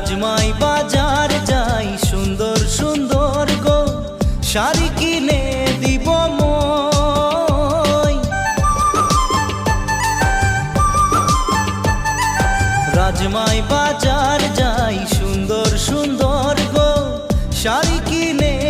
রাজমাই বাজার যাই সুন্দর সুন্দর গো শাড়ি কিনে দিব মই। রাজমাই বাজার যাই সুন্দর সুন্দর গো শাড়ি কিনে